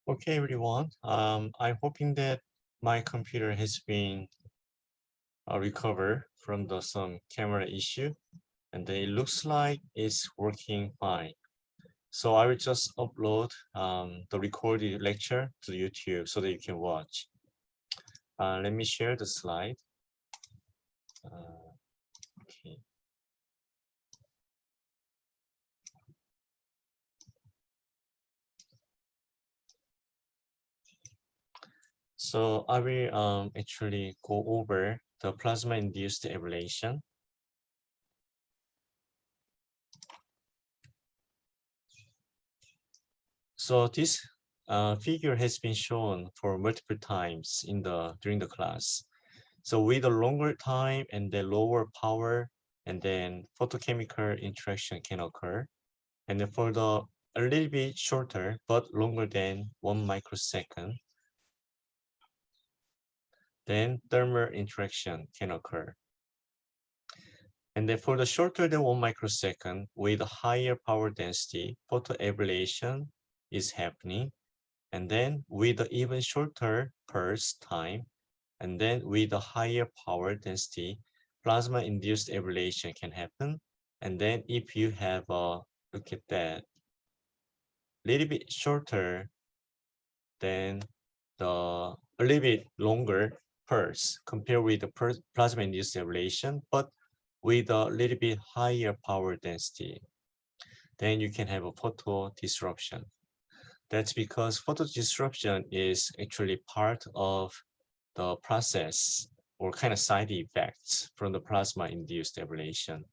Okay, everyone. I'm hoping that my computer has been recovered from the some camera issue, and it looks like it's working fine. So I will just upload the recorded lecture to YouTube so that you can watch. Let me share the slide. Okay. So I will actually go over the plasma-induced ablation. So this figure has been shown for multiple times during the class. So with a longer time and the lower power, and then photochemical interaction can occur. And then for the a little bit shorter but longer than 1 microsecond, then thermal interaction can occur. And then for the shorter than 1 microsecond with a higher power density, photoablation is happening. And then with the even shorter pulse time, and then with a higher power density, plasma-induced ablation can happen. And then if you have look at that, little bit shorter than a little bit longer pulse compared with the plasma-induced ablation, but with a little bit higher power density, then you can have a photo disruption. That's because photo disruption is actually part of the process or kind of side effects from the plasma-induced ablation.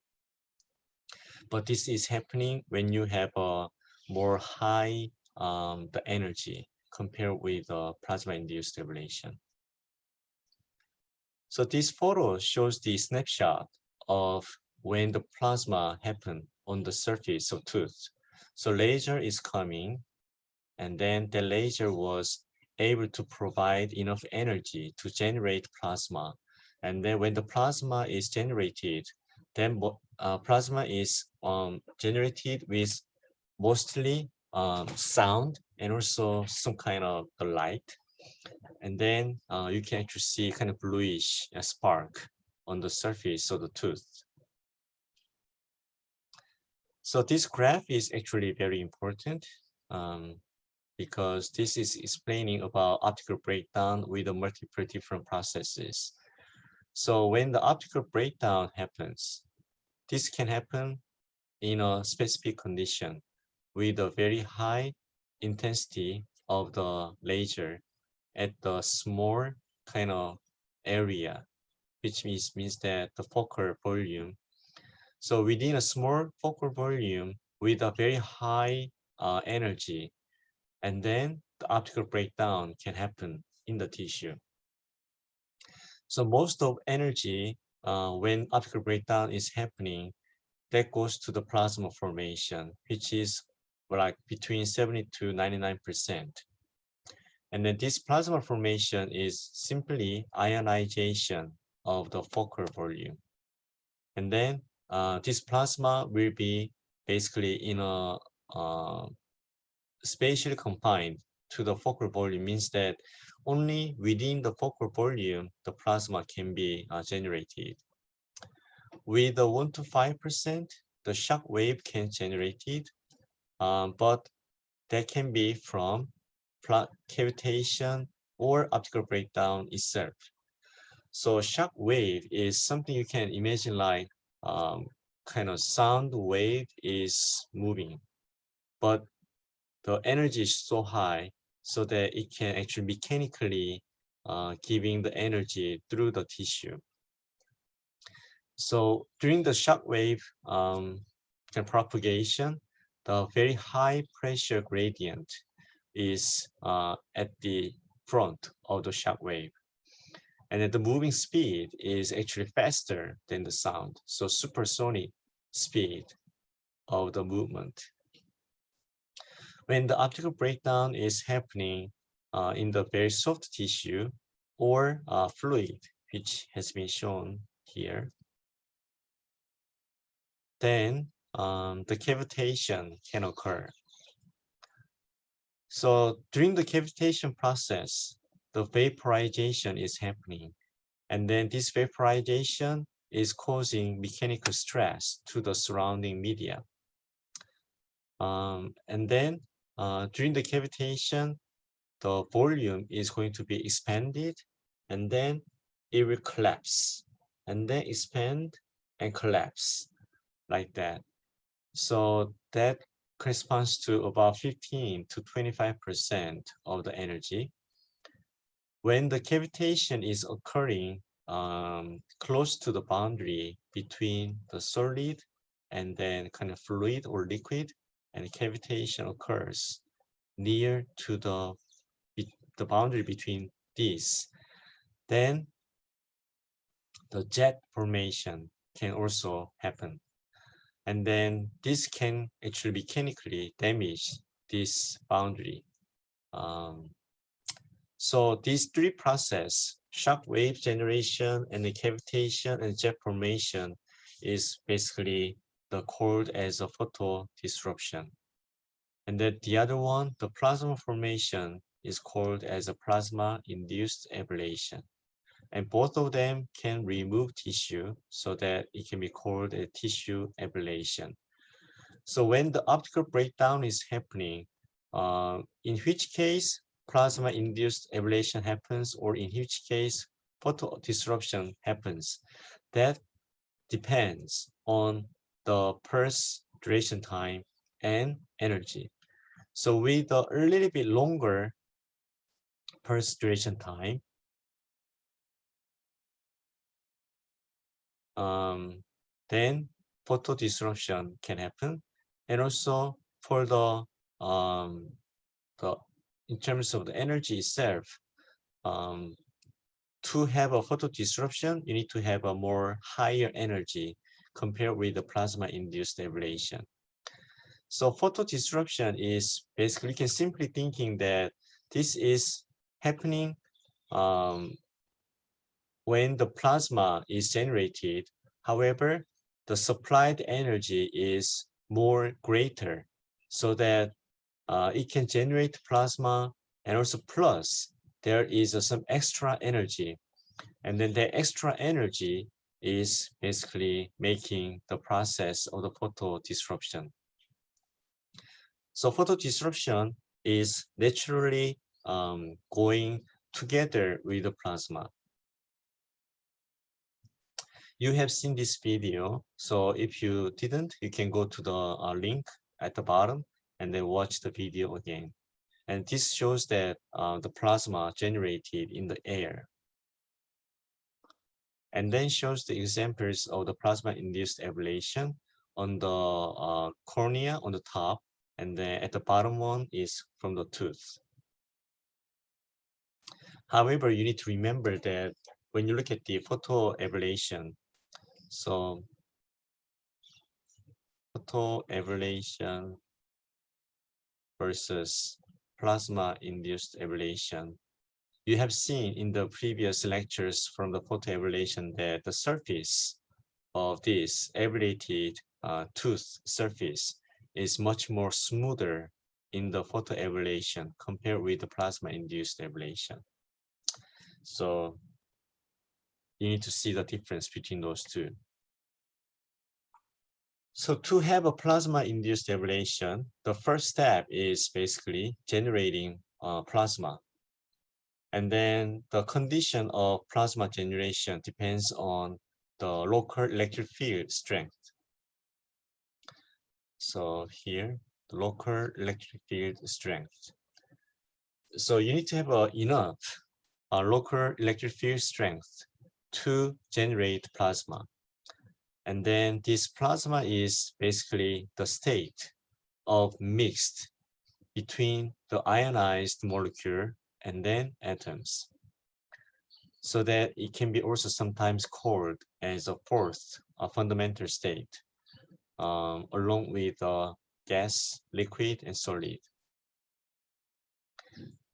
But this is happening when you have a more high the energy compared with plasma-induced ablation. So this photo shows the snapshot of when the plasma happened on the surface of tooth. So laser is coming, and then the laser was able to provide enough energy to generate plasma. And then when the plasma is generated, then plasma is generated with mostly sound and also some kind of the light. And then you can actually see kind of bluish spark on the surface of the tooth. So this graph is actually very important because this is explaining about optical breakdown with the multiple different processes. So when the optical breakdown happens, this can happen in a specific condition with a very high intensity of the laser at the small kind of area, which means that the focal volume. So within a small focal volume with a very high energy, and then the optical breakdown can happen in the tissue. So most of energy when optical breakdown is happening, that goes to the plasma formation, which is like between 70 to 99%. And then this plasma formation is simply ionization of the focal volume. And then this plasma will be basically in a spatially confined to the focal volume, means that only within the focal volume the plasma can be generated. With the 1 to 5%, the shock wave can generate it, but that can be from cavitation or optical breakdown itself. So shock wave is something you can imagine like kind of sound wave is moving, but the energy is so high so that it can actually mechanically giving the energy through the tissue. So during the shock wave propagation, the very high pressure gradient is at the front of the shock wave. And then the moving speed is actually faster than the sound. So supersonic speed of the movement. When the optical breakdown is happening in the very soft tissue or fluid, which has been shown here, then the cavitation can occur. So during the cavitation process, the vaporization is happening. And then this vaporization is causing mechanical stress to the surrounding media. And then during the cavitation, the volume is going to be expanded, and then it will collapse, and then expand and collapse like that. So that corresponds to about 15 to 25% of the energy. When the cavitation is occurring close to the boundary between the solid and then kind of fluid or liquid, and cavitation occurs near to the boundary between these, then the jet formation can also happen. And then this can actually mechanically damage this boundary. So these three processes, shock wave generation and the cavitation and jet formation, is basically called as a photo disruption. And then the other one, the plasma formation, is called as a plasma-induced ablation. And both of them can remove tissue so that it can be called a tissue ablation. So when the optical breakdown is happening, in which case plasma-induced ablation happens, or in which case photo disruption happens, that depends on the pulse duration time and energy. So with a little bit longer pulse duration time, then photo disruption can happen. And also for the in terms of the energy itself, to have a photo disruption, you need to have a more higher energy compared with the plasma-induced ablation. So photo disruption is basically, you can simply thinking that this is happening when the plasma is generated. However, the supplied energy is more greater, so that it can generate plasma, and also plus there is some extra energy, and then the extra energy is basically making the process of the photo disruption. So photo disruption is naturally going together with the plasma. You have seen this video, so if you didn't, you can go to the link at the bottom and then watch the video again. And this shows that the plasma generated in the air. And then shows the examples of the plasma-induced ablation on the cornea on the top, and then at the bottom one is from the tooth. However, you need to remember that when you look at the photoablation, so photoablation versus plasma-induced ablation, you have seen in the previous lectures from the photoablation that the surface of this ablated tooth surface is much more smoother in the photoablation compared with the plasma-induced ablation. So you need to see the difference between those two. So to have a plasma-induced ablation, the first step is basically generating plasma. And then the condition of plasma generation depends on the local electric field strength. So here, the local electric field strength. So you need to have enough local electric field strength to generate plasma. And then this plasma is basically the state of mixed between the ionized molecule and then atoms, so that it can be also sometimes called as a fourth, a fundamental state, along with gas, liquid, and solid.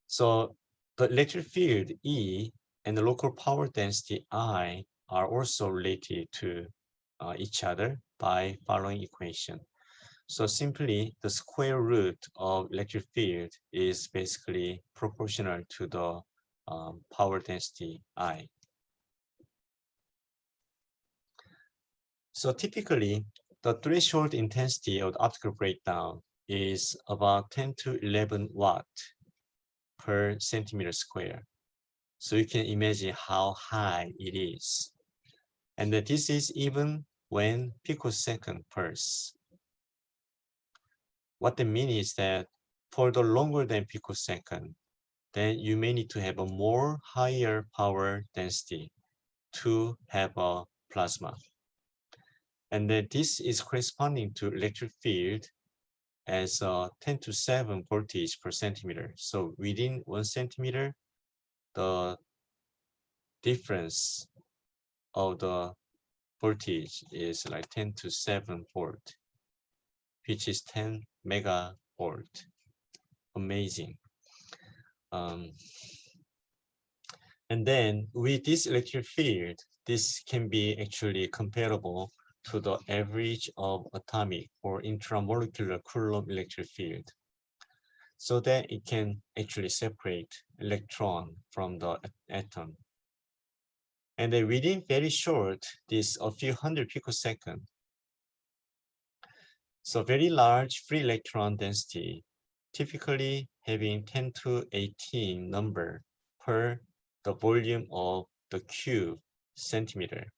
So the electric field E and the local power density I are also related to each other by following equation. So simply the square root of electric field is basically proportional to the power density I. So typically the threshold intensity of the optical breakdown is about 10 to 11 watt per centimeter square. So you can imagine how high it is. And that this is even when picosecond pulse. What they mean is that for the longer than picosecond, then you may need to have a more higher power density to have a plasma. And then this is corresponding to electric field as 10 to 7 voltage per centimeter. So within 1 centimeter, the difference of the voltage is like 10 to 7 volt, which is 10 megavolt. Amazing. And then with this electric field, this can be actually comparable to the average of atomic or intramolecular Coulomb electric field, so that it can actually separate electron from the atom. And then within very short, this a few hundred picosecond, so very large free electron density, typically having 10 to 18 number per the volume of the cube centimeter,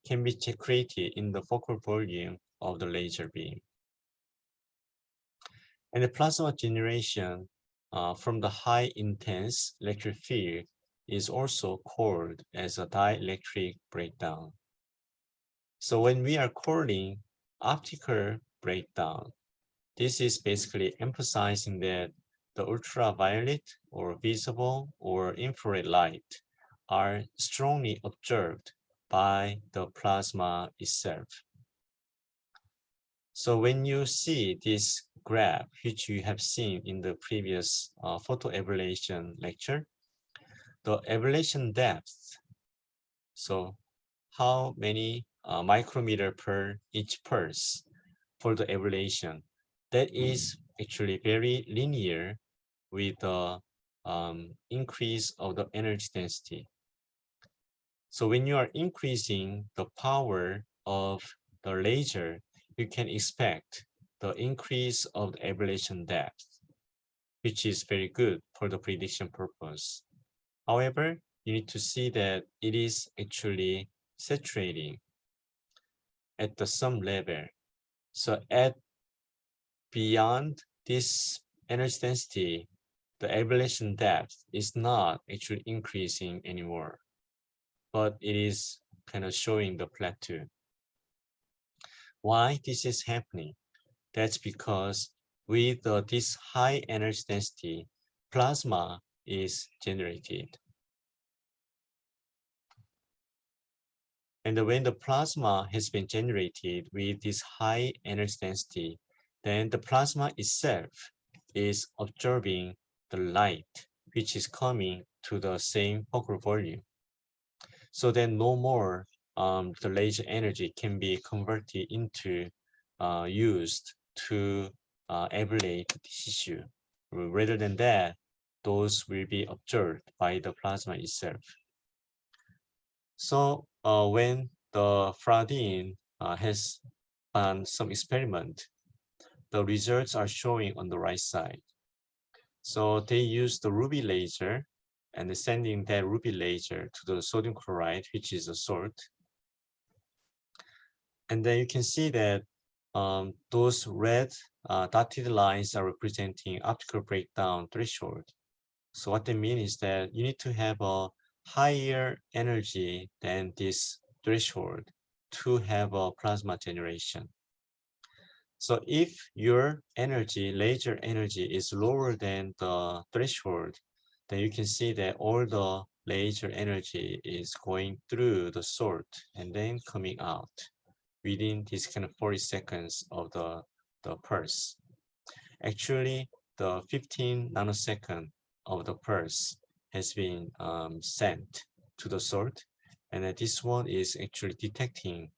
can be created in the focal volume of the laser beam. And the plasma generation from the high intense electric field is also called as a dielectric breakdown. So when we are calling optical breakdown, this is basically emphasizing that the ultraviolet or visible or infrared light are strongly observed by the plasma itself. So when you see this graph, which you have seen in the previous photoablation lecture, the ablation depth, so how many micrometer per each pulse for the ablation, that is actually very linear with the increase of the energy density. So when you are increasing the power of the laser, you can expect the increase of the ablation depth, which is very good for the prediction purpose. However, you need to see that it is actually saturating at the some level. So at beyond this energy density, the ablation depth is not actually increasing anymore, but it is kind of showing the plateau. Why this is happening? That's because with this high energy density, plasma is generated. And when the plasma has been generated with this high energy density, then the plasma itself is absorbing the light, which is coming to the same focal volume. So then no more the laser energy can be converted into used to ablate the tissue. Rather than that, those will be observed by the plasma itself. So when the Fradin has done some experiment, the results are showing on the right side. So they use the ruby laser and sending that ruby laser to the sodium chloride, which is a salt. And then you can see that those red dotted lines are representing optical breakdown threshold. So what they mean is that you need to have a higher energy than this threshold to have a plasma generation. So if your energy, laser energy, is lower than the threshold, then you can see that all the laser energy is going through the salt and then coming out within this kind of 40 seconds of the pulse. Actually, the 15 nanosecond of the pulse has been sent to the salt, and this one is actually detecting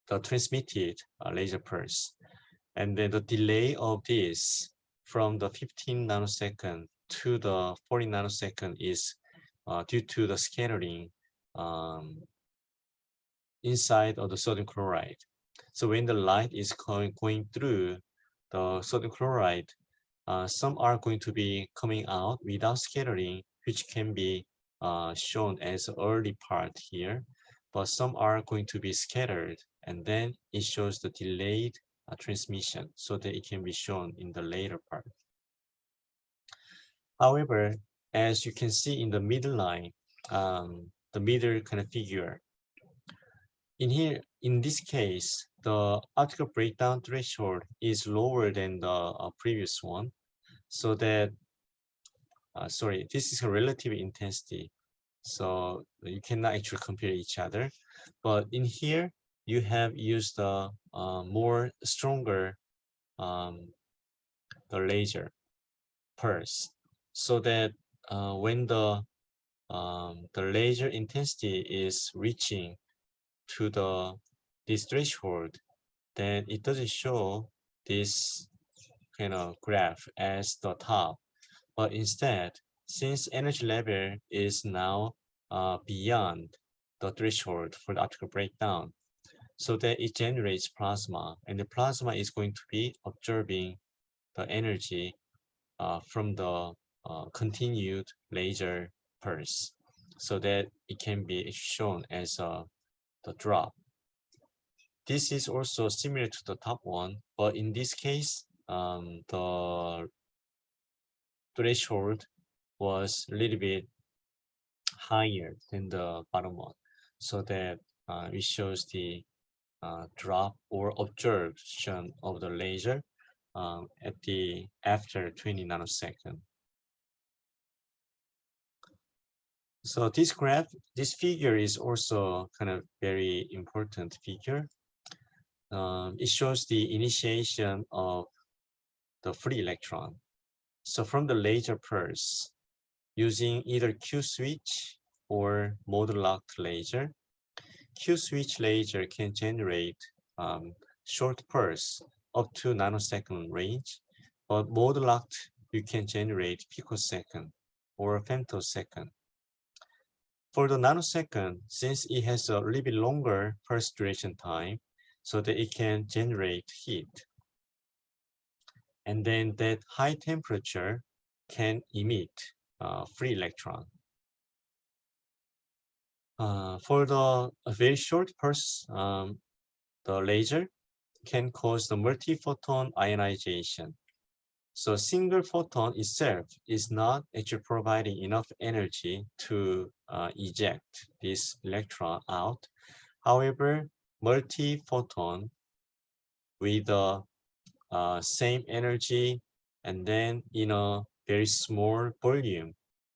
the transmitted laser pulse. And then the delay of this from the 15 nanosecond to the 40 nanosecond is due to the scattering inside of the sodium chloride. So when the light is going through the sodium chloride, some are going to be coming out without scattering, which can be shown as early part here, but some are going to be scattered, and then it shows the delayed transmission so that it can be shown in the later part. However, as you can see in the middle line, the middle kind of figure, in here, in this case, the optical breakdown threshold is lower than the previous one, so that, sorry, this is a relative intensity, so you cannot actually compare each other. But in here, you have used the more stronger the laser pulse, so that when the laser intensity is reaching to this threshold, then it doesn't show this kind of graph as the top, but instead, since energy level is now beyond the threshold for the optical breakdown, so that it generates plasma, and the plasma is going to be observing the energy from the continued laser pulse, so that it can be shown as the drop. This is also similar to the top one, but in this case, the threshold was a little bit higher than the bottom one, so that it shows the drop or observation of the laser at the after 20 nanosecond. So this graph, this figure is also kind of very important figure. It shows the initiation of the free electron. So from the laser pulse, using either Q switch or mode locked laser, Q switch laser can generate short pulse up to nanosecond range, but mode locked, you can generate picosecond or femtosecond. For the nanosecond, since it has a little bit longer pulse duration time, so that it can generate heat. And then that high temperature can emit free electron. For the very short pulse, the laser can cause the multi-photon ionization. So single photon itself is not actually providing enough energy to eject this electron out. However, multi-photon with the same energy and then in a very small volume,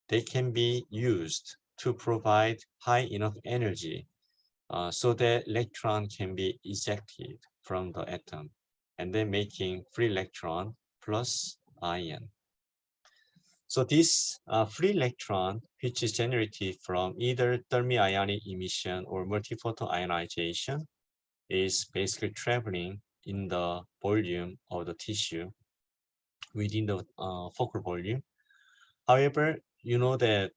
they can be used to provide high enough energy so that electron can be ejected from the atom, and then making free electron plus ion. So this free electron, which is generated from either thermionic emission or multiphoton ionization, is basically traveling in the volume of the tissue within the focal volume. However, you know that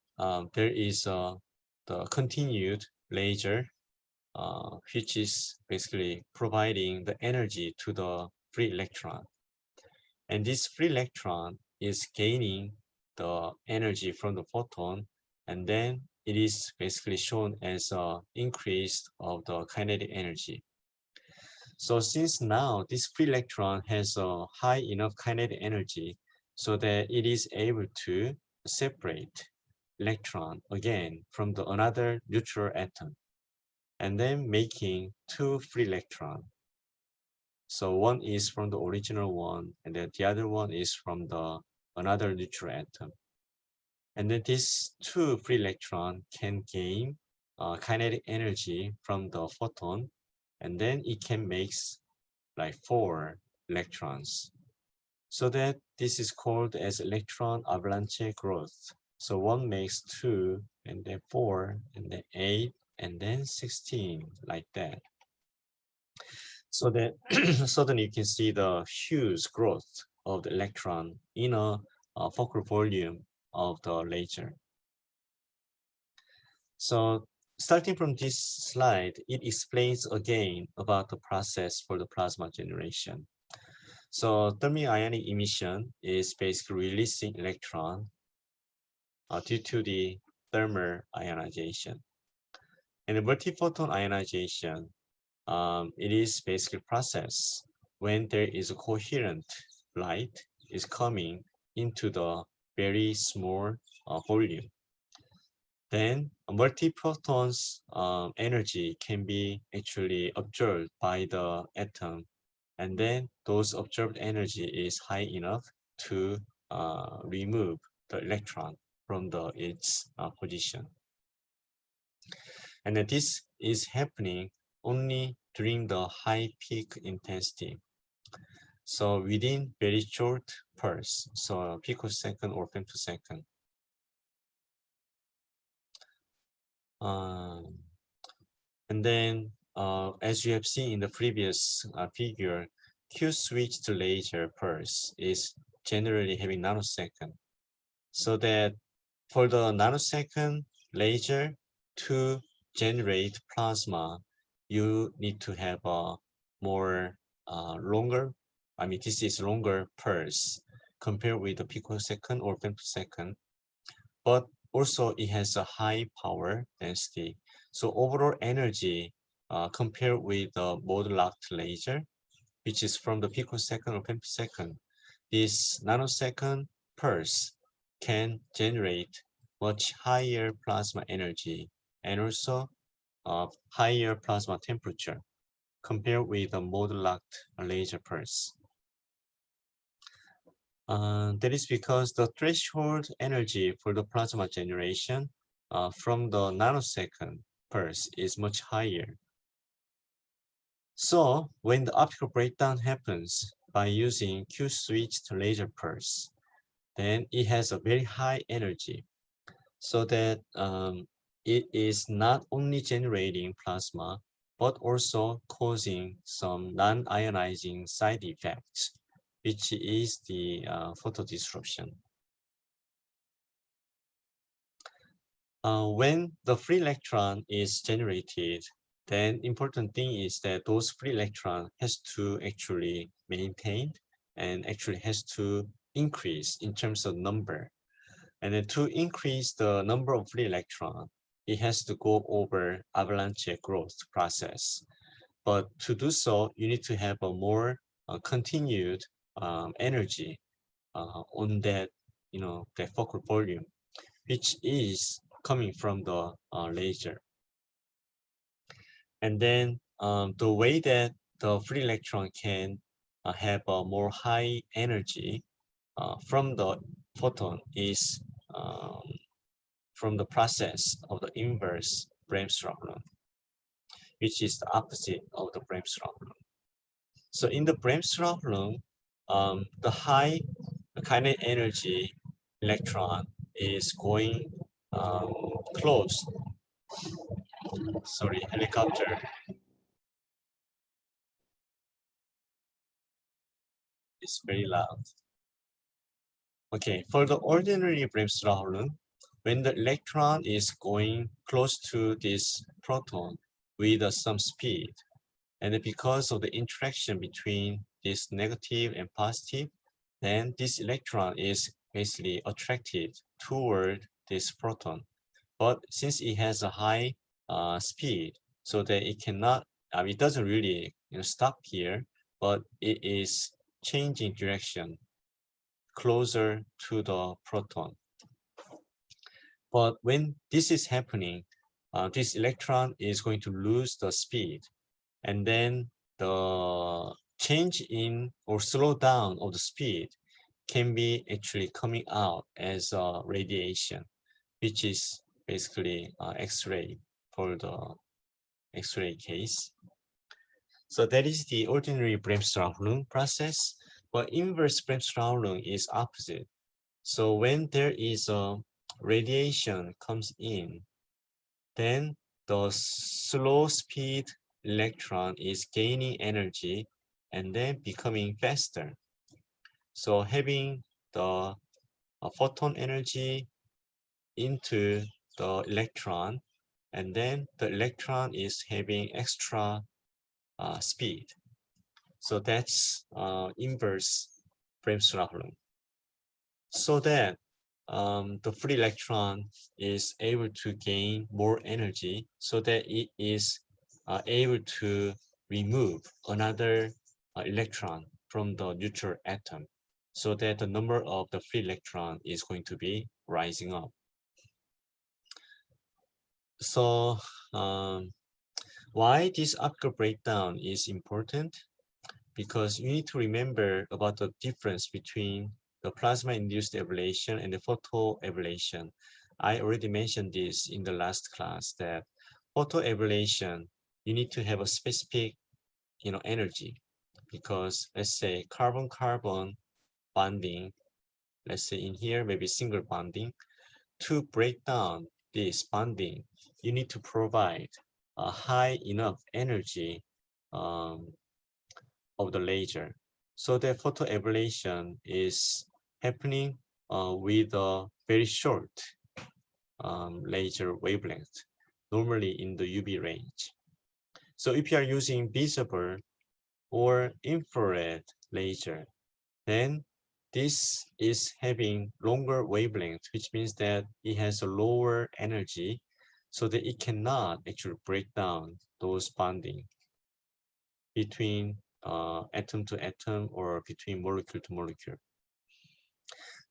there is the continued laser, which is basically providing the energy to the free electron. And this free electron is gaining the energy from the photon, and then it is basically shown as an increase of the kinetic energy. So since now this free electron has a high enough kinetic energy so that it is able to separate electron again from the another neutral atom, and then making two free electrons. So one is from the original one, and then the other one is from the another neutral atom. And then these two free electrons can gain kinetic energy from the photon, and then it can make like 4 electrons. So that this is called as electron avalanche growth. So one makes 2, and then 4, and then 8, and then 16, like that. So that suddenly you can see the huge growth of the electron in a focal volume of the laser. So starting from this slide, it explains again about the process for the plasma generation. So thermal ionic emission is basically releasing electron due to the thermal ionization. And the multiphoton ionization, it is basically process when there is a coherent light is coming into the very small volume. Then multiprotons energy can be actually observed by the atom, and then those observed energy is high enough to remove the electron from its position. And this is happening only during the high peak intensity. So within very short pulse, so picosecond or femtosecond. And then, as you have seen in the previous figure, Q-switched laser pulse is generally having nanosecond. So that for the nanosecond laser to generate plasma, you need to have a more longer, this is longer pulse compared with the picosecond or femtosecond, but also it has a high power density. So overall energy compared with the mode-locked laser, which is from the picosecond or femtosecond, this nanosecond pulse can generate much higher plasma energy and also higher plasma temperature compared with the mode-locked laser pulse. That is because the threshold energy for the plasma generation from the nanosecond pulse is much higher. So when the optical breakdown happens by using Q-switched laser pulse, then it has a very high energy, so that it is not only generating plasma, but also causing some non-ionizing side effects, which is the photodisruption. When the free electron is generated, then important thing is that those free electron has to actually maintain and actually has to increase in terms of number. And then to increase the number of free electron, it has to go over avalanche growth process. But to do so, you need to have a more continued energy on that, that focal volume, which is coming from the laser. And then the way that the free electron can have a more high energy from the photon is from the process of the inverse Bremsstraff law, which is the opposite of the Bremsstraff law. So in the Bremsstraff law, the high kinetic energy electron is going close. Sorry, helicopter is very loud. Okay, for the ordinary Bremsstraff law, when the electron is going close to this proton with some speed, and because of the interaction between this negative and positive, then this electron is basically attracted toward this proton. But since it has a high speed, so that it cannot, it doesn't really stop here, but it is changing direction closer to the proton. But when this is happening, this electron is going to lose the speed, and then the change in or slow down of the speed can be actually coming out as a radiation, which is basically X-ray for the X-ray case. So that is the ordinary Bremsstrahlung process, but inverse Bremsstrahlung is opposite. So when there is a radiation comes in, then the slow speed electron is gaining energy and then becoming faster. So having the photon energy into the electron, and then the electron is having extra speed. So that's inverse Bremsstrahlung. So that the free electron is able to gain more energy so that it is able to remove another electron from the neutral atom, so that the number of the free electron is going to be rising up. So why this optical breakdown is important? Because you need to remember about the difference between the plasma-induced ablation and the photoablation. I already mentioned this in the last class that photoablation, you need to have a specific, energy, because let's say carbon-carbon bonding, let's say in here maybe single bonding. To break down this bonding, you need to provide a high enough energy um, of the laser. So the photoablation is happening with a very short laser wavelength, normally in the UV range. So if you are using visible or infrared laser, then this is having longer wavelength, which means that it has a lower energy, so that it cannot actually break down those bonding between atom to atom or between molecule to molecule.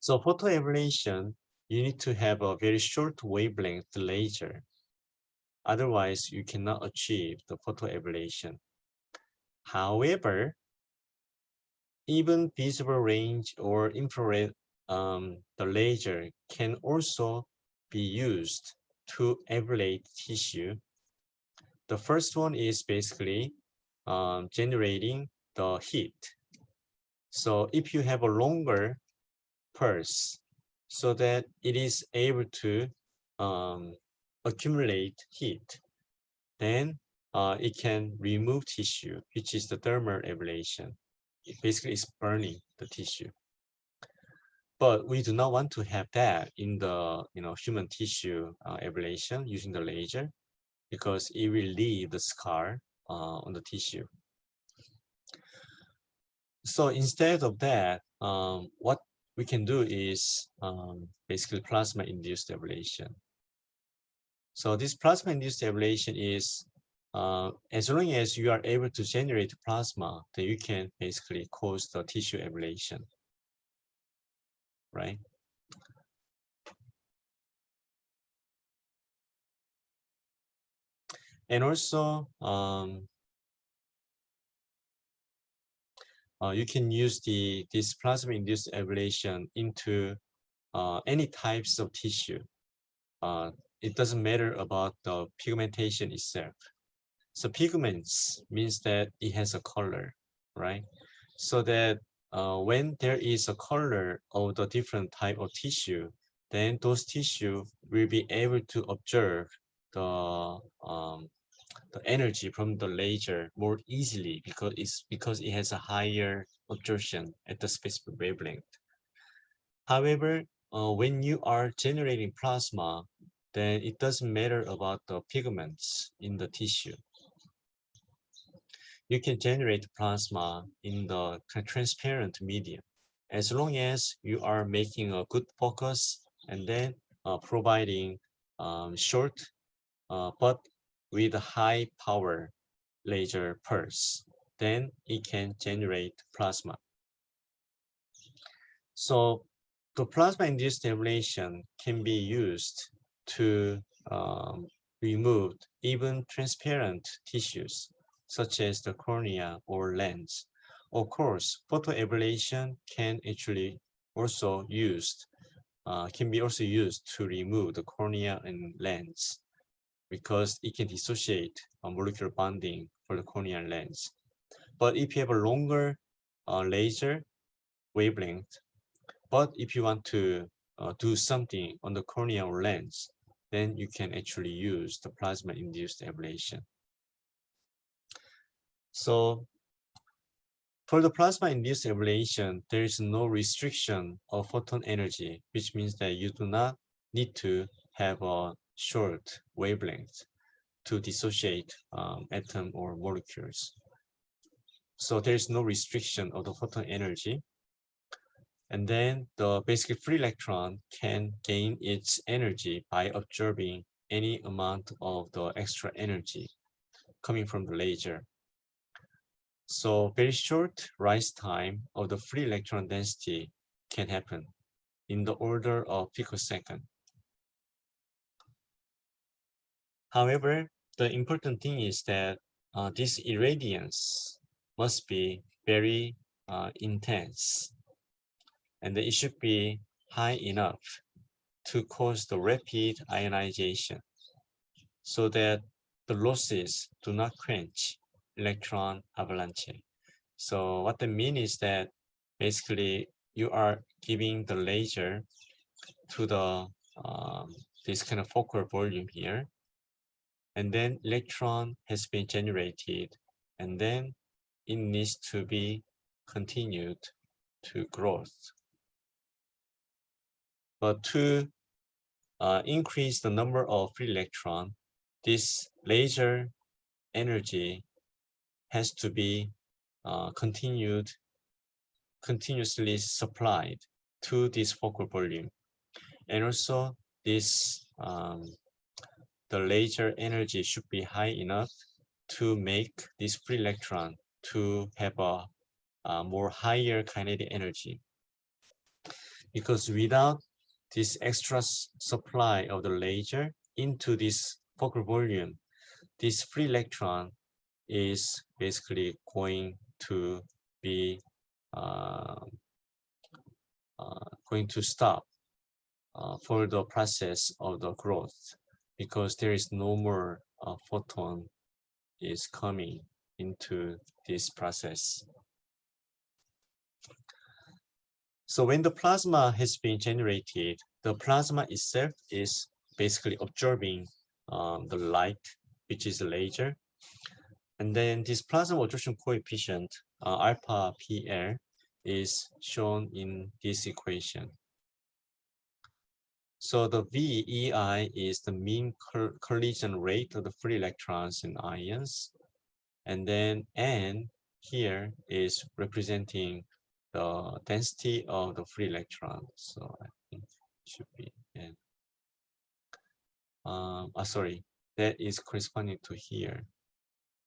So photoablation, you need to have a very short wavelength laser. Otherwise, you cannot achieve the photoablation. However, even visible range or infrared, the laser can also be used to ablate tissue. The first one is basically generating the heat. So if you have a longer pulse, so that it is able to accumulate heat, then it can remove tissue, which is the thermal ablation. It basically is burning the tissue. But we do not want to have that in the human tissue ablation using the laser, because it will leave the scar on the tissue. So instead of that, what we can do is basically plasma-induced ablation. So this plasma-induced ablation is, as long as you are able to generate plasma, then you can basically cause the tissue ablation, right? And also, you can use this plasma-induced ablation into any types of tissue. It doesn't matter about the pigmentation itself. So pigments means that it has a color, right? So that when there is a color of the different type of tissue, then those tissue will be able to observe the energy from the laser more easily, because it has a higher absorption at the specific wavelength. However, when you are generating plasma, then it doesn't matter about the pigments in the tissue. You can generate plasma in the transparent medium, as long as you are making a good focus and then providing short but with a high power laser pulse, then it can generate plasma. So the plasma-induced ablation can be used to remove even transparent tissues, such as the cornea or lens. Of course, photoablation can actually also used can be also used to remove the cornea and lens, because it can dissociate molecular bonding for the cornea and lens. But if you have a longer laser wavelength, but if you want to do something on the cornea or lens, then you can actually use the plasma-induced ablation. So for the plasma-induced ablation, there is no restriction of photon energy, which means that you do not need to have a short wavelength to dissociate atom or molecules. So there is no restriction of the photon energy. And then the basically free electron can gain its energy by absorbing any amount of the extra energy coming from the laser. So very short rise time of the free electron density can happen in the order of picosecond. However, the important thing is that this irradiance must be very intense, and it should be high enough to cause the rapid ionization so that the losses do not quench electron avalanche. So what that means is that basically you are giving the laser to the this kind of focal volume here, and then electron has been generated, and then it needs to be continued to growth. But to increase the number of free electron, this laser energy has to be continuously supplied to this focal volume. And also this the laser energy should be high enough to make this free electron to have a more higher kinetic energy. Because without this extra supply of the laser into this focal volume, this free electron is basically going to be going to stop for the process of the growth, because there is no more photon is coming into this process. So when the plasma has been generated, the plasma itself is basically absorbing the light, which is a laser. And then this plasma absorption coefficient, alpha PL, is shown in this equation. So the VEI is the mean collision rate of the free electrons and ions. And then N here is representing the density of the free electron. So I think it should be N. Sorry, that is corresponding to here.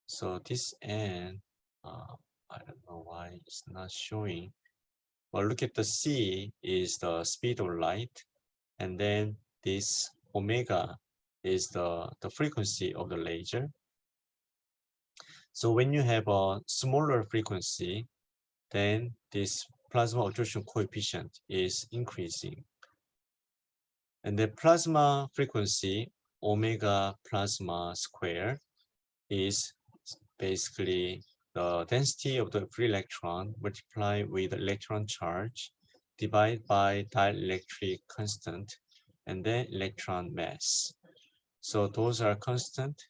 So this N, I don't know why it's not showing. Well, look at the C is the speed of light, and then this omega is the frequency of the laser. So when you have a smaller frequency, then this plasma absorption coefficient is increasing. And the plasma frequency, omega plasma square, is basically the density of the free electron multiplied with the electron charge divided by dielectric constant, and then electron mass. So those are constant,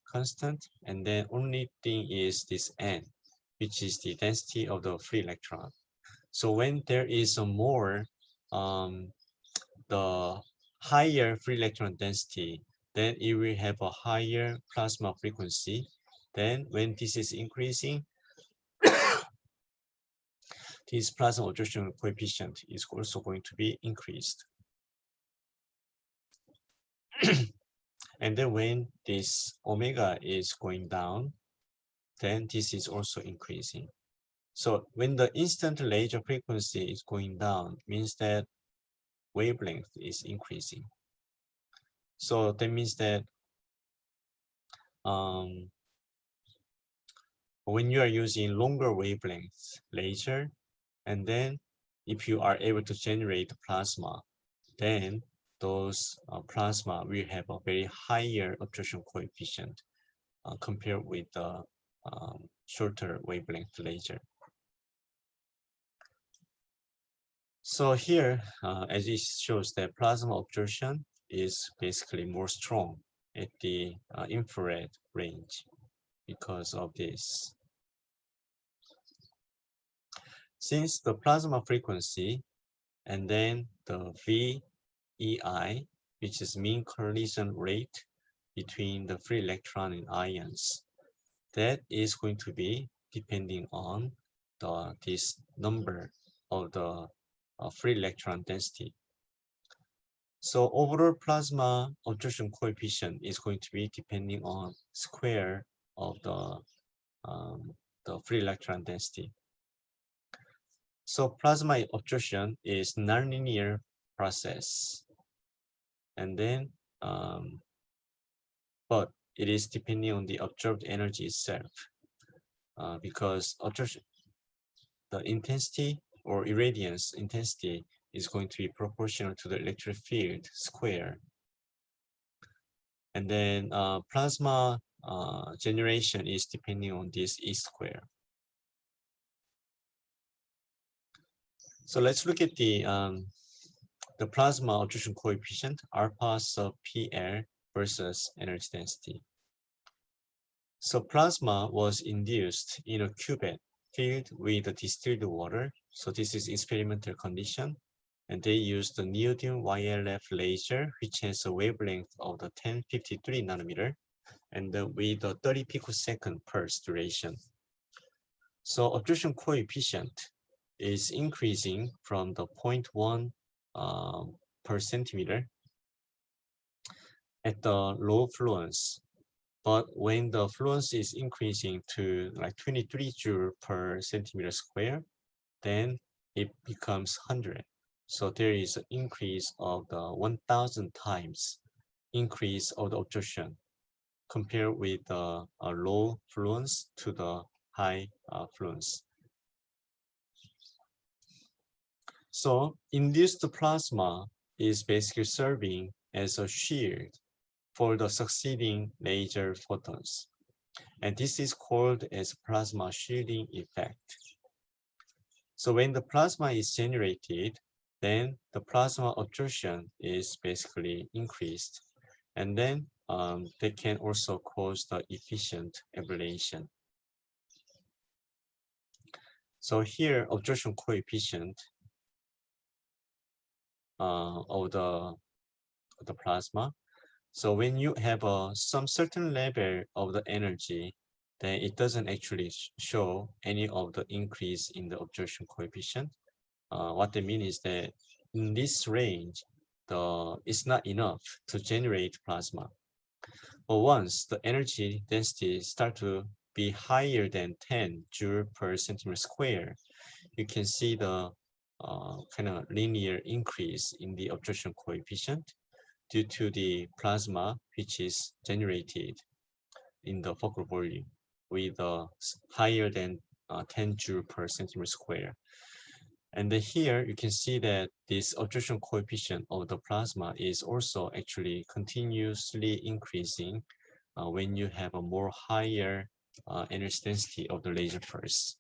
and then only thing is this N, which is the density of the free electron. So when there is a more, the higher free electron density, then it will have a higher plasma frequency. Then when this is increasing, this plasma absorption coefficient is also going to be increased. And then when this omega is going down, then this is also increasing. So when the instant laser frequency is going down, means that wavelength is increasing. So that means that when you are using longer wavelength laser, and then if you are able to generate plasma, then those plasma will have a very higher absorption coefficient compared with the shorter wavelength laser. So here, as it shows that plasma absorption is basically more strong at the infrared range because of this. since the plasma frequency and then the VEI, which is mean collision rate between the free electron and ions, that is going to be depending on this number of the free electron density. So overall plasma absorption coefficient is going to be depending on square of the free electron density. So plasma absorption is nonlinear process, and then but it is depending on the absorbed energy itself, because absorption, the intensity or irradiance intensity is going to be proportional to the electric field square. And then plasma generation is depending on this E square. So let's look at the plasma absorption coefficient, alpha sub PL versus energy density. So plasma was induced in a cuvette filled with distilled water. So this is experimental condition. And they used the neodymium YLF laser, which has a wavelength of the 1053 nanometer and with a 30 picosecond pulse duration. So absorption coefficient is increasing from the 0.1 per centimeter at the low fluence. But when the fluence is increasing to like 23 joule per centimeter square, then it becomes 100. So there is an increase of the 1,000 times increase of the absorption compared with the low fluence to the high fluence. So induced plasma is basically serving as a shield for the succeeding laser photons. And this is called as plasma shielding effect. So when the plasma is generated, then the plasma absorption is basically increased. And then they can also cause the efficient ablation. So here, absorption coefficient of the plasma. So when you have some certain level of the energy, then it doesn't actually show any of the increase in the absorption coefficient. What they mean is that in this range, it's not enough to generate plasma. But once the energy density start to be higher than 10 joule per centimeter square, you can see the kind of linear increase in the absorption coefficient due to the plasma which is generated in the focal volume with higher than 10 joule per centimeter square. And then here you can see that this absorption coefficient of the plasma is also actually continuously increasing when you have a more higher energy density of the laser pulse.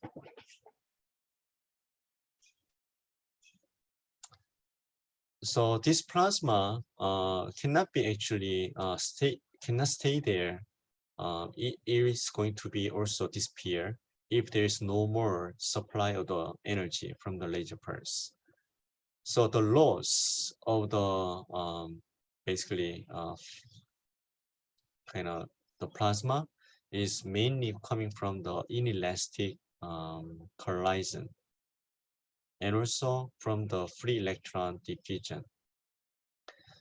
So this plasma cannot be actually cannot stay there. It is going to be also disappear if there is no more supply of the energy from the laser pulse. So the loss of the basically kind of the plasma is mainly coming from the inelastic collision and also from the free electron diffusion.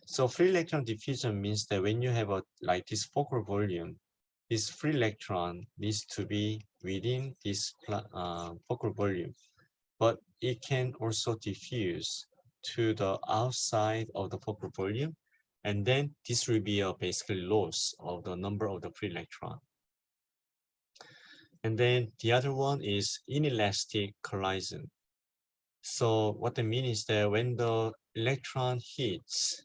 So free electron diffusion means that when you have a like this focal volume, this free electron needs to be within this focal volume, but it can also diffuse to the outside of the focal volume, and then this will be a basically loss of the number of the free electron. And then the other one is inelastic collision. So what I mean is that when the electron hits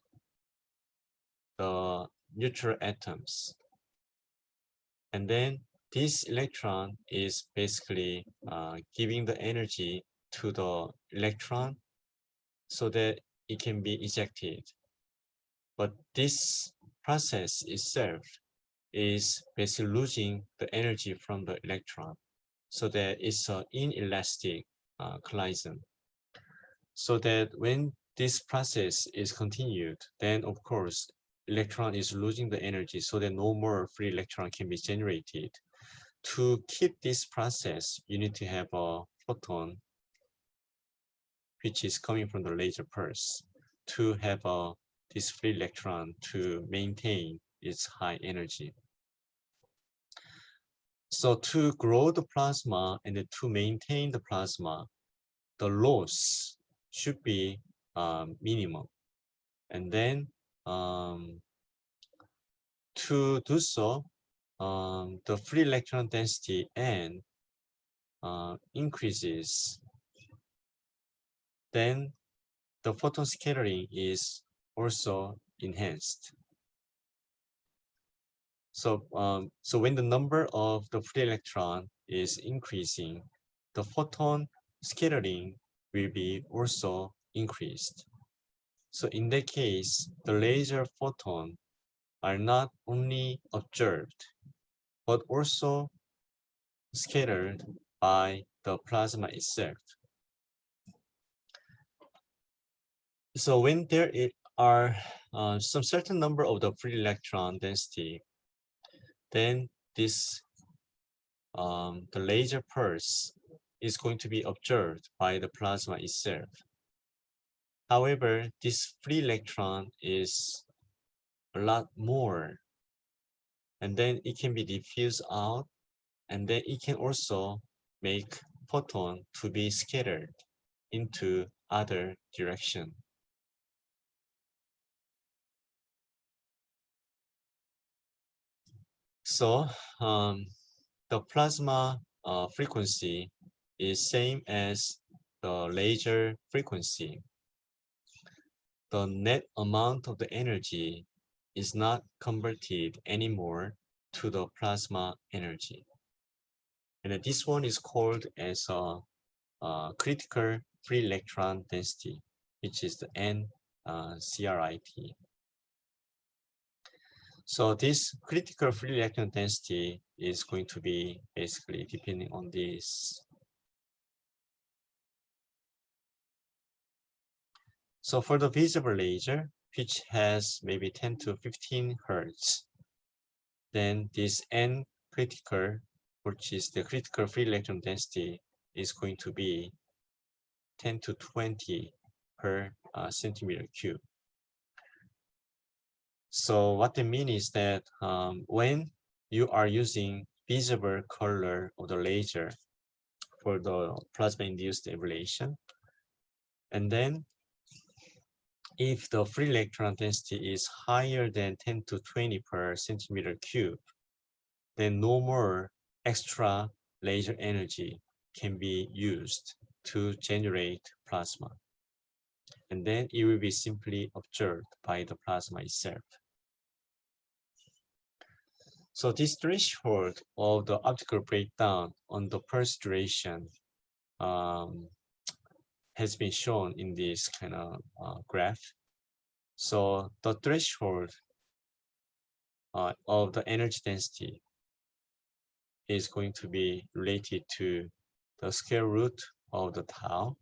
the neutral atoms, and then this electron is basically giving the energy to the electron so that it can be ejected. But this process itself is basically losing the energy from the electron, so that it's an inelastic collision. So that when this process is continued, then of course, electron is losing the energy so that no more free electron can be generated. To keep this process, you need to have a photon which is coming from the laser pulse to have this free electron to maintain its high energy. So to grow the plasma and to maintain the plasma, the loss should be minimum. And then to do so, the free electron density N increases. Then the photon scattering is also enhanced. So, so when the number of the free electron is increasing, the photon scattering will be also increased. So in that case, the laser photon are not only observed, but also scattered by the plasma itself. So when there are some certain number of the free electron density, then this the laser pulse is going to be observed by the plasma itself. However, this free electron is a lot more, and then it can be diffused out, and then it can also make photon to be scattered into other direction. So the plasma frequency is same as the laser frequency. The net amount of the energy is not converted anymore to the plasma energy. And this one is called as a critical free electron density, which is the NCRIT. So this critical free electron density is going to be basically depending on this. So for the visible laser, which has maybe 10 to 15 hertz, then this N critical, which is the critical free electron density, is going to be 10 to 20 per centimeter cube. So what they mean is that when you are using visible color of the laser for the plasma-induced ablation, and then if the free electron density is higher than 10 to 20 per centimeter cube, then no more extra laser energy can be used to generate plasma. And then it will be simply observed by the plasma itself. So this threshold of the optical breakdown on the pulse duration has been shown in this kind of graph. So the threshold of the energy density is going to be related to the square root of the tau,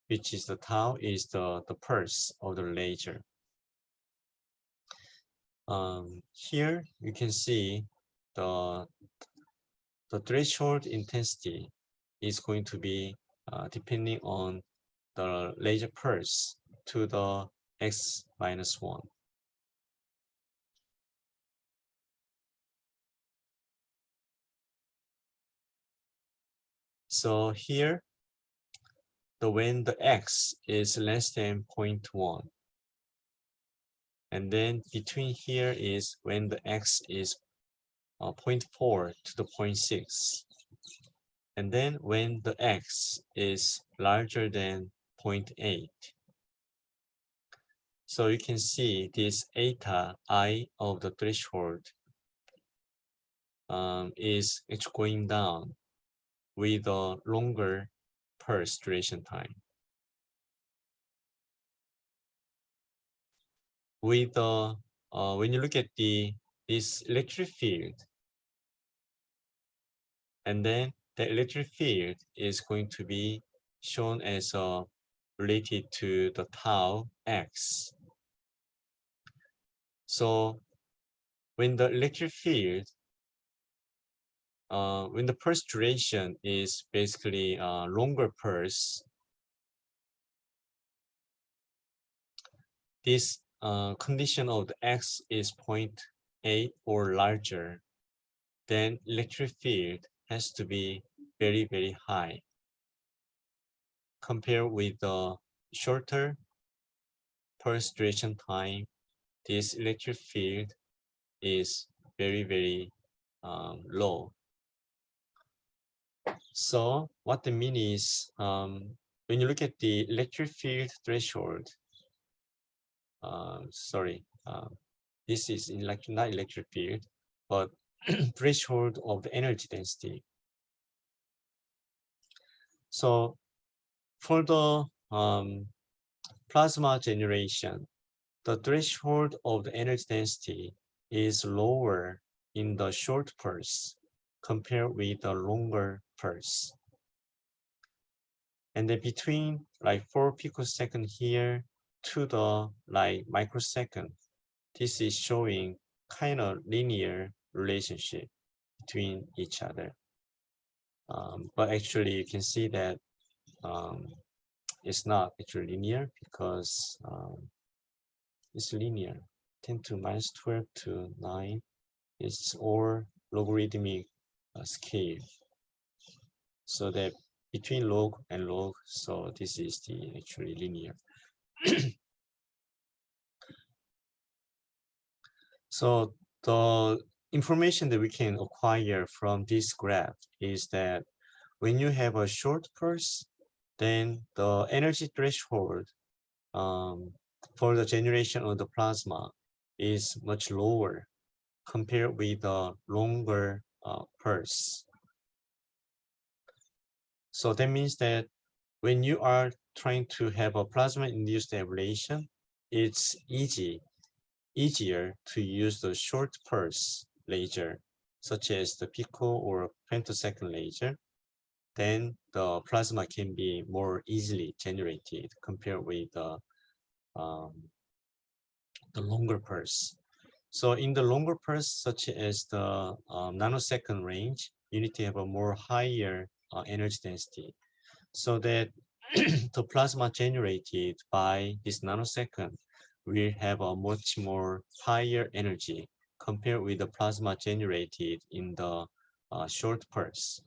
which is the tau is the pulse of the laser. Here you can see the threshold intensity is going to be depending on the laser pulse to the x minus 1. So here, when the x is less than 0.1, and then between here is when the x is 0.4 to the 0.6, and then when the x is larger than 0.8. So you can see this eta I of the threshold is it's going down with a longer pulse duration time. With the when you look at this electric field, and then the electric field is going to be shown as related to the tau x. So when the electric field, when the pulse duration is basically longer pulse, this condition of the x is 0.8 or larger, then electric field has to be very, very high. Compared with the shorter pulse duration time, this electric field is very, very low. So what the mean is, when you look at the electric field threshold, this is not electric field, but threshold of the energy density. So for the plasma generation, the threshold of the energy density is lower in the short pulse compared with the longer pulse. And then between like 4 picosecond here to the like microsecond, this is showing kind of linear relationship between each other. But actually you can see that it's not actually linear because it's linear. 10 to minus 12 to 9 is all logarithmic scale. So that between log and log, so this is the actually linear. So the information that we can acquire from this graph is that when you have a short pulse, then the energy threshold for the generation of the plasma is much lower compared with the longer pulse. So that means that when you are trying to have a plasma-induced ablation, it's easier to use the short pulse laser, such as the pico or femtosecond laser. Then the plasma can be more easily generated compared with the longer pulse. So in the longer pulse, such as the nanosecond range, you need to have a more higher energy density, so that the plasma generated by this nanosecond will have a much more higher energy compared with the plasma generated in the short pulse.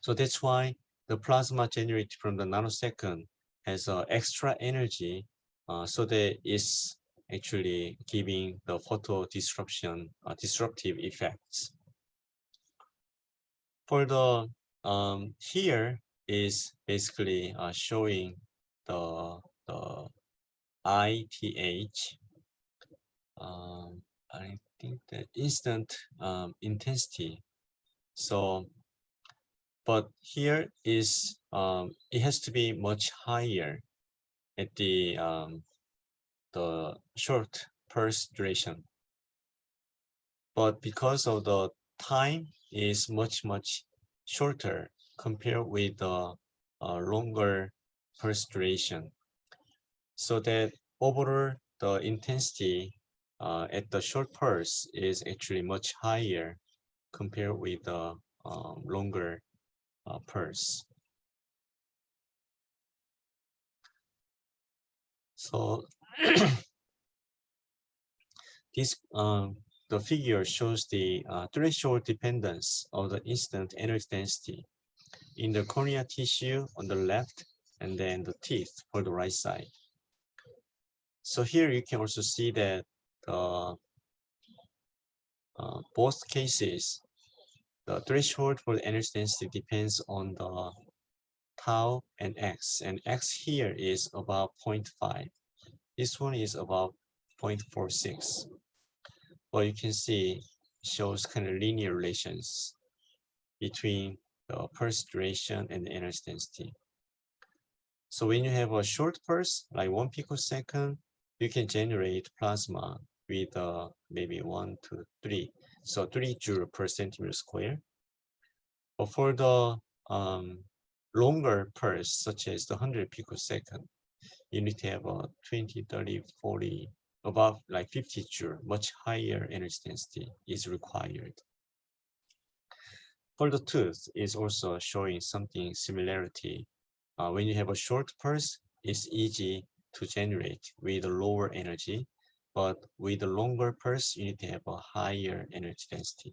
So that's why the plasma generated from the nanosecond has extra energy, so that it's actually giving the photo disruption, disruptive effects. For the here is basically showing the ITH. I think the instant intensity. So, but here is it has to be much higher at the short pulse duration. But because of the time is much shorter compared with the longer pulse duration, so that overall the intensity at the short pulse is actually much higher compared with the longer pulse. So this the figure shows the threshold dependence of the instant energy density in the cornea tissue on the left, and then the teeth for the right side. So here you can also see that both cases, the threshold for the energy density depends on the tau and x here is about 0.5. This one is about 0.46. But you can see shows kind of linear relations between the pulse duration and the energy density. So when you have a short pulse, like 1 picosecond, you can generate plasma with maybe 1 to 3, so 3 joule per centimeter square. But for the longer pulse, such as the 100 picosecond, you need to have a 20, 30, 40, above like 50 joule, much higher energy density is required. For the tooth is also showing something similarity. When you have a short pulse, it's easy to generate with a lower energy, but with a longer pulse, you need to have a higher energy density.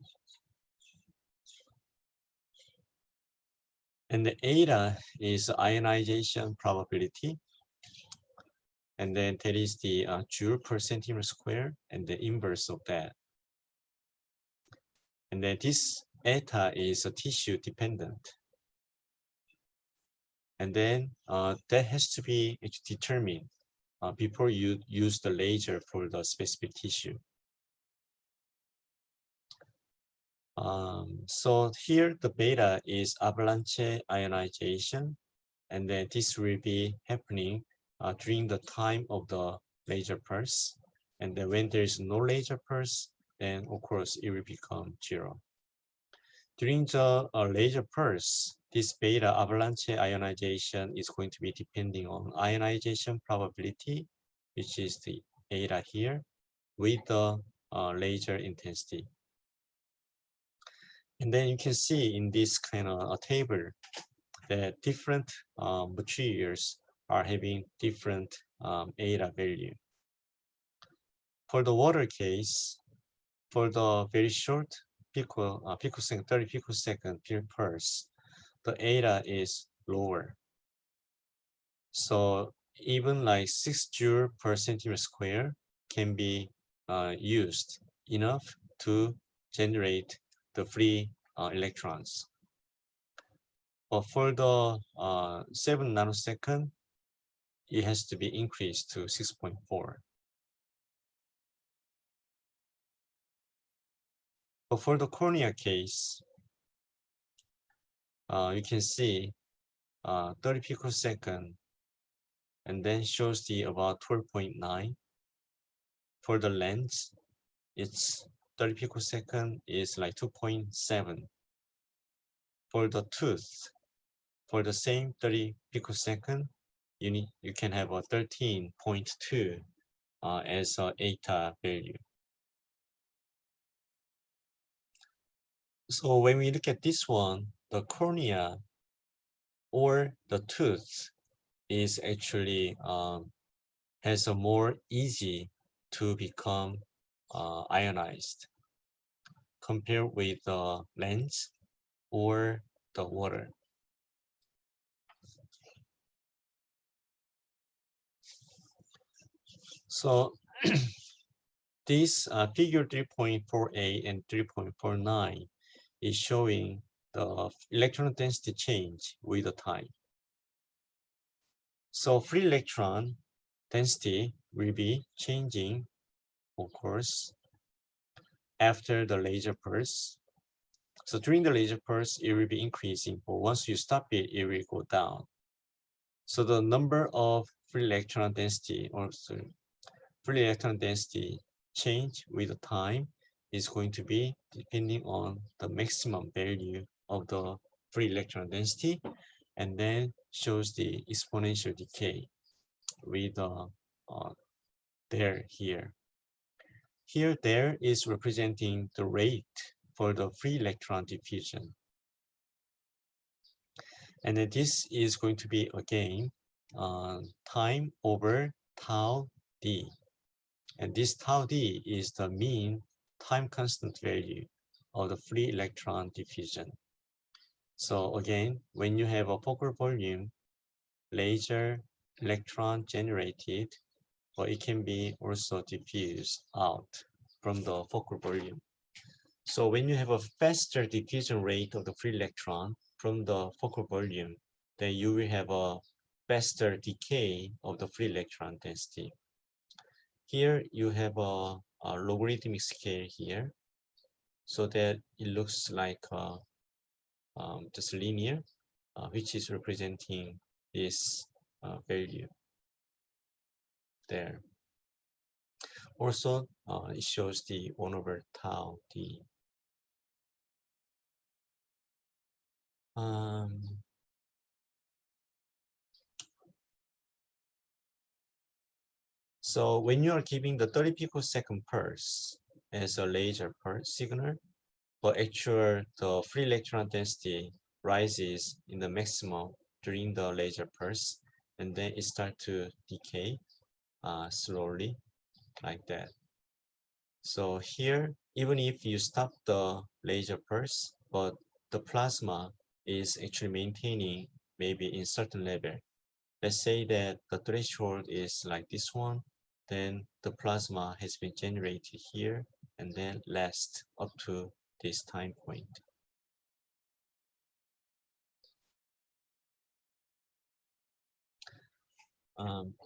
And the eta is ionization probability. And then that is the joule per centimeter square and the inverse of that. And then this eta is a tissue dependent. And then that has to be determined before you use the laser for the specific tissue. So here the beta is avalanche ionization, and then this will be happening during the time of the laser pulse. And then when there is no laser pulse, then of course it will become 0. During the laser pulse, this beta avalanche ionization is going to be depending on ionization probability, which is the eta here, with the laser intensity. And then you can see in this kind of a table that different materials are having different eta value. For the water case, for the very short picosecond, 30 picosecond per pulse, the eta is lower. So even like 6 joule per centimeter square can be used enough to generate the free electrons. But for the 7 nanosecond, it has to be increased to 6.4. But for the cornea case, you can see 30 picosecond, and then shows the about 12.9. For the lens, it's 30 picosecond is like 2.7. For the tooth, for the same 30 picosecond, you can have a 13.2 as a eta value. So when we look at this one, the cornea or the tooth is actually has a more easy to become ionized compared with the lens or the water. So this figure 3.48 and 3.49 is showing the electron density change with the time. So free electron density will be changing, of course, after the laser pulse. So during the laser pulse, it will be increasing, but once you stop it, it will go down. So the number of free electron density, or sorry, free electron density change with the time is going to be depending on the maximum value of the free electron density, and then shows the exponential decay with there here. Here, there is representing the rate for the free electron diffusion. And then this is going to be, again, time over tau d. And this tau d is the mean time constant value of the free electron diffusion. So again, when you have a focal volume, laser electron generated, but it can be also diffused out from the focal volume. So when you have a faster diffusion rate of the free electron from the focal volume, then you will have a faster decay of the free electron density. Here you have a logarithmic scale here, so that it looks like just linear, which is representing this value there. Also, it shows the 1 over tau d. So when you are giving the 30 picosecond pulse as a laser pulse signal, but actual the free electron density rises in the maximum during the laser pulse, and then it starts to decay slowly like that. So here, even if you stop the laser pulse, but the plasma is actually maintaining maybe in certain level. Let's say that the threshold is like this one, then the plasma has been generated here and then lasts up to this time point.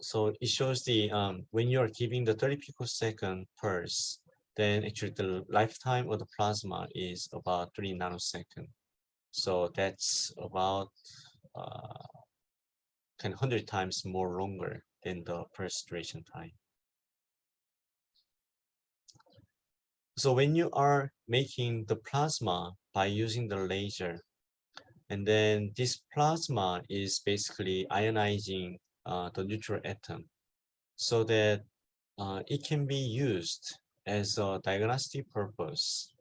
So it shows the when you are giving the 30 picosecond pulse, then actually the lifetime of the plasma is about 3 nanoseconds. So that's about 100 times more longer than the pulse duration time. So when you are making the plasma by using the laser, and then this plasma is basically ionizing the neutral atom so that it can be used as a diagnostic purpose.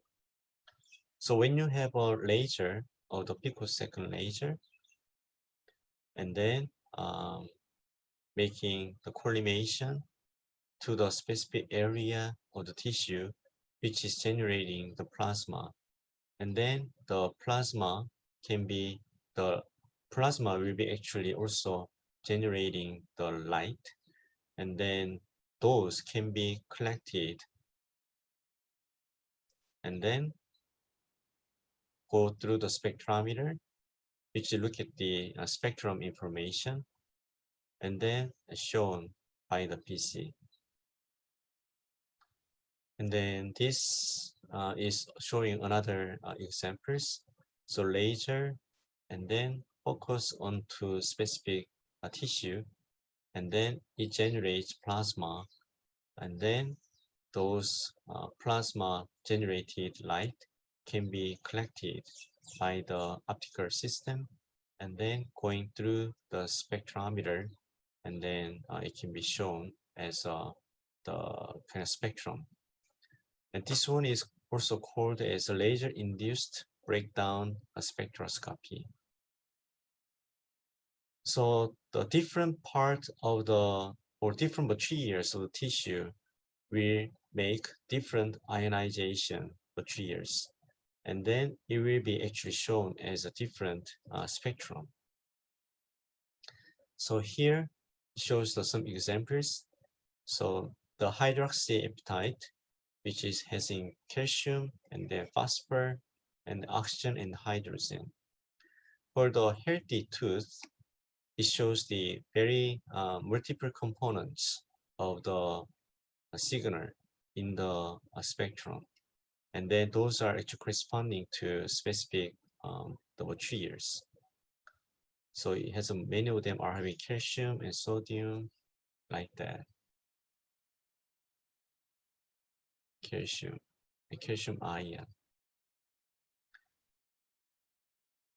So when you have a laser or the picosecond laser, and then making the collimation to the specific area of the tissue which is generating the plasma, and then the plasma will be actually also generating the light, and then those can be collected and then go through the spectrometer, which look at the spectrum information, and then shown by the PC. And then this is showing another examples. So laser, and then focus onto specific tissue, and then it generates plasma, and then those plasma generated light can be collected by the optical system, and then going through the spectrometer, and then it can be shown as the kind of spectrum. And this one is also called as a laser-induced breakdown spectroscopy. So the different part of the, or different materials of the tissue will make different ionization materials. And then it will be actually shown as a different spectrum. So here shows some examples. So the hydroxyapatite, which is having calcium and then phosphor and oxygen and hydrogen. For the healthy tooth, it shows the very multiple components of the signal in the spectrum. And then those are actually corresponding to specific the materials. So it has many of them are having calcium and sodium like that. Calcium, a calcium ion.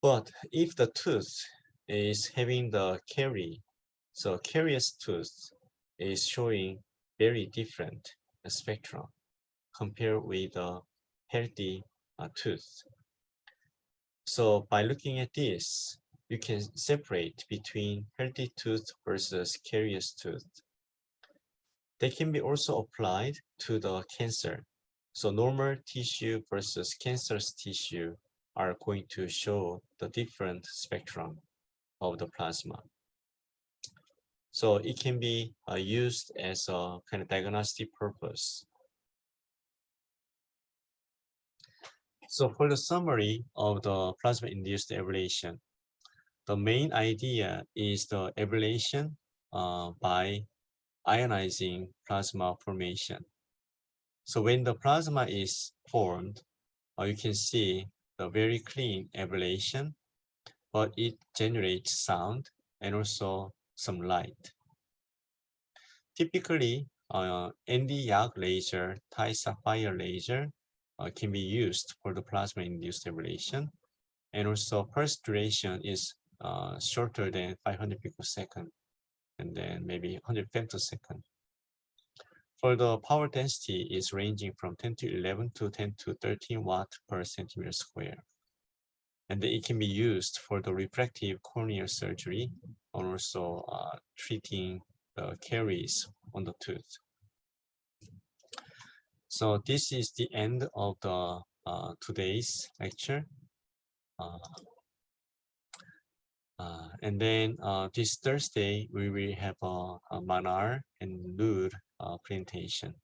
But if the tooth is having the carie, so carious tooth is showing very different spectrum compared with a healthy tooth. So by looking at this, you can separate between healthy tooth versus carious tooth. They can be also applied to the cancer. So normal tissue versus cancerous tissue are going to show the different spectrum of the plasma. So it can be used as a kind of diagnostic purpose. So for the summary of the plasma-induced ablation, the main idea is the ablation by ionizing plasma formation. So when the plasma is formed, you can see the very clean ablation, but it generates sound and also some light. Typically, ND-YAG laser, Thai sapphire laser can be used for the plasma-induced ablation, and also pulse duration is shorter than 500 picosecond, and then maybe 100 femtosecond. For the power density is ranging from 10 to 11 to 10 to 13 watt per centimeter square. And it can be used for the refractive corneal surgery and also treating the caries on the tooth. So this is the end of the today's lecture. And then this Thursday, we will have a Manar and Lur presentation.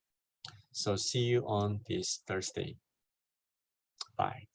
So see you on this Thursday. Bye.